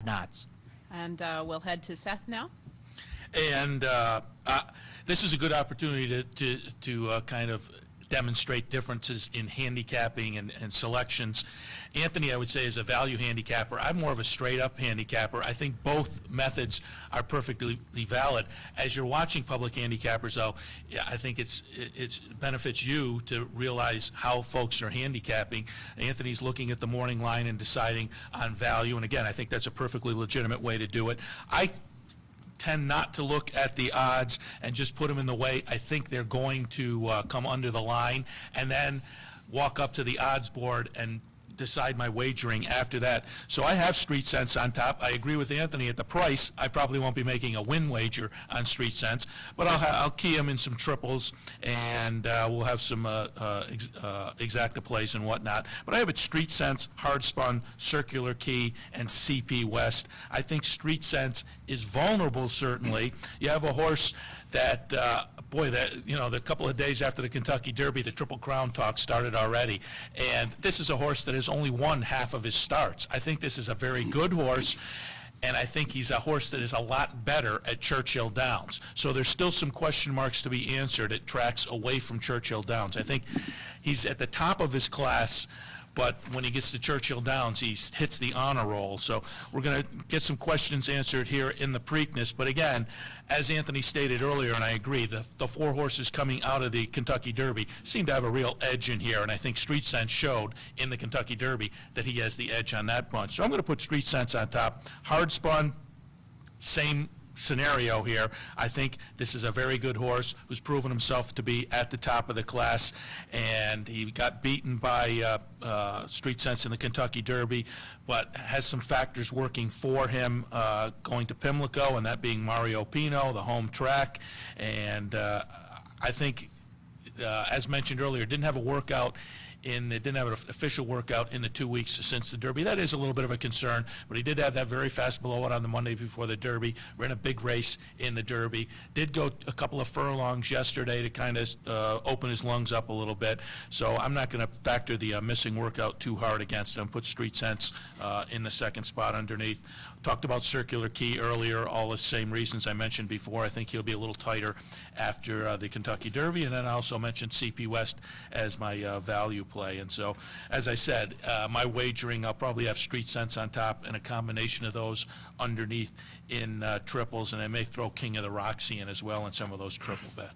knots. And we'll head to Seth now. And this is a good opportunity to kind of demonstrate differences in handicapping and selections. Anthony, I would say, is a value handicapper. I'm more of a straight-up handicapper. I think both methods are perfectly valid. As you're watching public handicappers, though, yeah, I think it benefits you to realize how folks are handicapping. Anthony's looking at the morning line and deciding on value, and again, I think that's a perfectly legitimate way to do it. I tend not to look at the odds and just put them in the way I think they're going to come under the line, and then walk up to the odds board and decide my wagering after that. So I have Street Sense on top. I agree with Anthony at the price. I probably won't be making a win wager on Street Sense, but I'll key him in some triples, and we'll have some exacta plays and whatnot. But I have it Street Sense, Hard Spun, Circular Key, and CP West. I think Street Sense is vulnerable, certainly. You have a horse that, the couple of days after the Kentucky Derby, the Triple Crown talk started already. And this is a horse that has only won half of his starts. I think this is a very good horse, and I think he's a horse that is a lot better at Churchill Downs. So there's still some question marks to be answered at tracks away from Churchill Downs. I think he's at the top of his class, but when he gets to Churchill Downs, he hits the honor roll. So we're going to get some questions answered here in the Preakness. But again, as Anthony stated earlier, and I agree, the four horses coming out of the Kentucky Derby seem to have a real edge in here. And I think Street Sense showed in the Kentucky Derby that he has the edge on that bunch. So I'm going to put Street Sense on top. Hard Spun, same scenario here. I think this is a very good horse who's proven himself to be at the top of the class, and he got beaten by Street Sense in the Kentucky Derby, but has some factors working for him going to Pimlico, and that being Mario Pino, the home track. And I think, as mentioned earlier, didn't have a workout it didn't have an official workout in the 2 weeks since the Derby. That is a little bit of a concern, but he did have that very fast blowout on the Monday before the Derby, ran a big race in the Derby, did go a couple of furlongs yesterday to kind of open his lungs up a little bit. So I'm not going to factor the missing workout too hard against him. Put Street Sense in the second spot underneath. Talked about Circular Key earlier, all the same reasons I mentioned before. I think he'll be a little tighter after the Kentucky Derby, and then I also mentioned CP West as my value play. And so, as I said, my wagering, I'll probably have Street Sense on top and a combination of those underneath in triples, and I may throw King of the Roxy in as well in some of those triple bets.